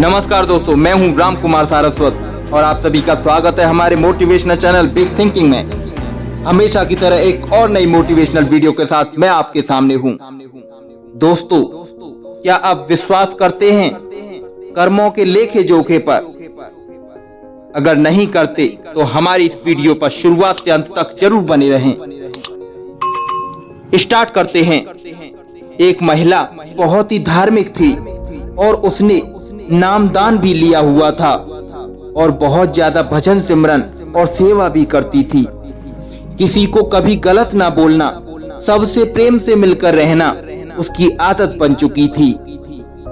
नमस्कार दोस्तों, मैं हूं राम कुमार सारस्वत और आप सभी का स्वागत है हमारे मोटिवेशनल चैनल बिग थिंकिंग में। हमेशा की तरह एक और नई मोटिवेशनल वीडियो के साथ मैं आपके सामने हूं। दोस्तों, क्या आप विश्वास करते हैं कर्मों के लेखे जोखे पर? अगर नहीं करते तो हमारी इस वीडियो पर शुरुआत से अंत तक जरूर बने रहें। स्टार्ट करते हैं। एक महिला बहुत ही धार्मिक थी और उसने नामदान भी लिया हुआ था और बहुत ज्यादा भजन सिमरन और सेवा भी करती थी। किसी को कभी गलत ना बोलना, सबसे प्रेम से मिलकर रहना उसकी आदत बन चुकी थी।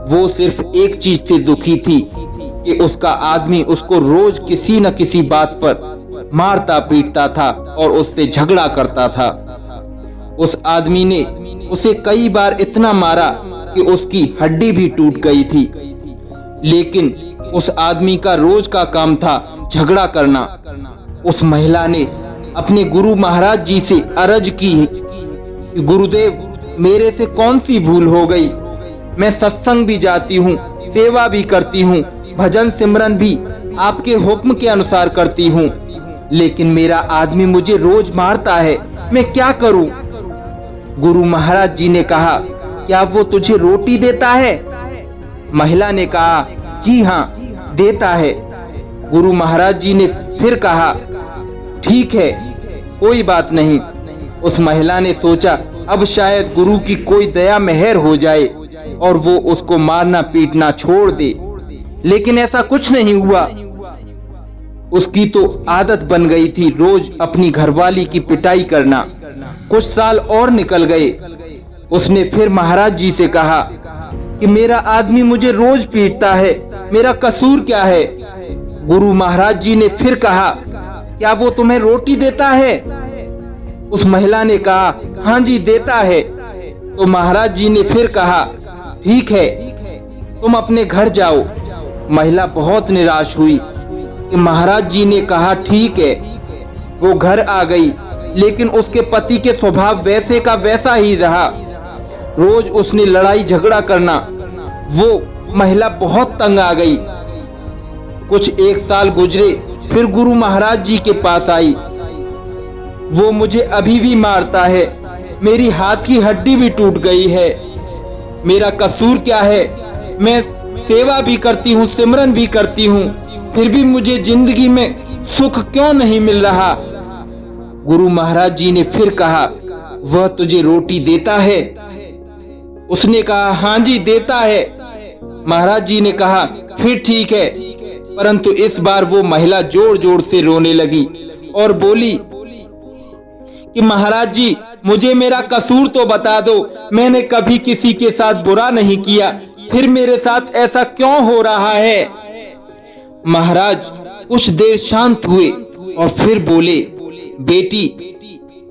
वो सिर्फ एक चीज से दुखी थी कि उसका आदमी उसको रोज किसी न किसी बात पर मारता पीटता था और उससे झगड़ा करता था। उस आदमी ने उसे कई बार इतना मारा कि उसकी हड्डी भी टूट गई थी। लेकिन उस आदमी का रोज का काम था झगड़ा करना। उस महिला ने अपने गुरु महाराज जी से अर्ज की कि गुरुदेव, मेरे से कौन सी भूल हो गई? मैं सत्संग भी जाती हूँ, सेवा भी करती हूँ, भजन सिमरन भी आपके हुक्म के अनुसार करती हूँ, लेकिन मेरा आदमी मुझे रोज मारता है, मैं क्या करूँ? गुरु महाराज जी ने कहा, क्या वो तुझे रोटी देता है? महिला ने कहा, जी हाँ, देता है। गुरु महाराज जी ने फिर कहा, ठीक है, कोई बात नहीं। उस महिला ने सोचा अब शायद गुरु की कोई दया मेहर हो जाए और वो उसको मारना पीटना छोड़ दे, लेकिन ऐसा कुछ नहीं हुआ। उसकी तो आदत बन गई थी रोज अपनी घरवाली की पिटाई करना। कुछ साल और निकल गए। उसने फिर महाराज जी से कहा कि मेरा आदमी मुझे रोज पीटता है, मेरा कसूर क्या है? गुरु महाराज जी ने फिर कहा, क्या वो तुम्हें रोटी देता है? उस महिला ने कहा, हाँ जी, देता है। तो महाराज जी ने फिर कहा, ठीक है, तुम अपने घर जाओ। महिला बहुत निराश हुई कि महाराज जी ने कहा ठीक है। वो घर आ गई, लेकिन उसके पति के स्वभाव वैसे का वैसा ही रहा। रोज उसने लड़ाई झगड़ा करना। वो महिला बहुत तंग आ गई। कुछ एक साल गुजरे, फिर गुरु महाराज जी के पास आई। वो मुझे अभी भी मारता है, मेरी हाथ की हड्डी भी टूट गई है, मेरा कसूर क्या है? मैं सेवा भी करती हूँ, सिमरन भी करती हूँ, फिर भी मुझे जिंदगी में सुख क्यों नहीं मिल रहा? गुरु महाराज जी ने फिर कहा, वह तुझे रोटी देता है? उसने कहा, हाँ जी, देता है। महाराज जी ने कहा, फिर ठीक है। परंतु इस बार वो महिला जोर जोर से रोने लगी और बोली कि महाराज जी, मुझे मेरा कसूर तो बता दो, मैंने कभी किसी के साथ बुरा नहीं किया, फिर मेरे साथ ऐसा क्यों हो रहा है? महाराज कुछ देर शांत हुए और फिर बोले, बेटी,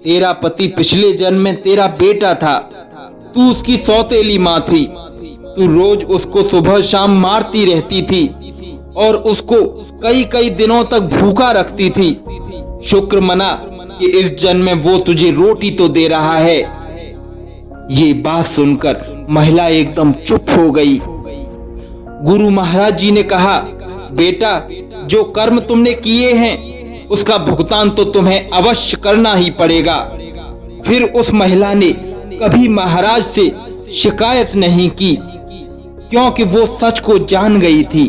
तेरा पति पिछले जन्म में तेरा बेटा था, तू उसकी सौतेली माँ थी। तू रोज उसको सुबह शाम मारती रहती थी और उसको कई कई दिनों तक भूखा रखती थी। शुक्र मना कि इस जन्म में वो तुझे रोटी तो दे रहा है। ये बात सुनकर महिला एकदम चुप हो गई। गुरु महाराज जी ने कहा, बेटा, जो कर्म तुमने किए हैं उसका भुगतान तो तुम्हें अवश्य करना ही पड़ेगा। फिर उस महिला ने कभी महाराज से शिकायत नहीं की, क्योंकि वो सच को जान गई थी।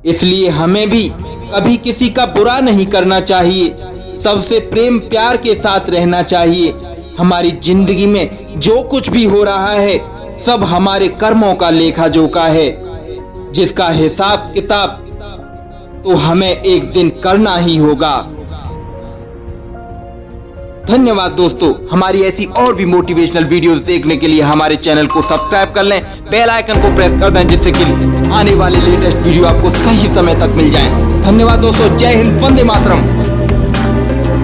इसलिए हमें भी कभी किसी का बुरा नहीं करना चाहिए, सबसे प्रेम प्यार के साथ रहना चाहिए। हमारी जिंदगी में जो कुछ भी हो रहा है सब हमारे कर्मों का लेखा जोखा है, जिसका हिसाब किताब तो हमें एक दिन करना ही होगा। धन्यवाद दोस्तों। हमारी ऐसी और भी मोटिवेशनल वीडियोस देखने के लिए हमारे चैनल को सब्सक्राइब कर लें, बेल आइकन को प्रेस कर दें, जिससे कि आने वाले लेटेस्ट वीडियो आपको सही समय तक मिल जाए। धन्यवाद दोस्तों। जय हिंद, वंदे मातरम।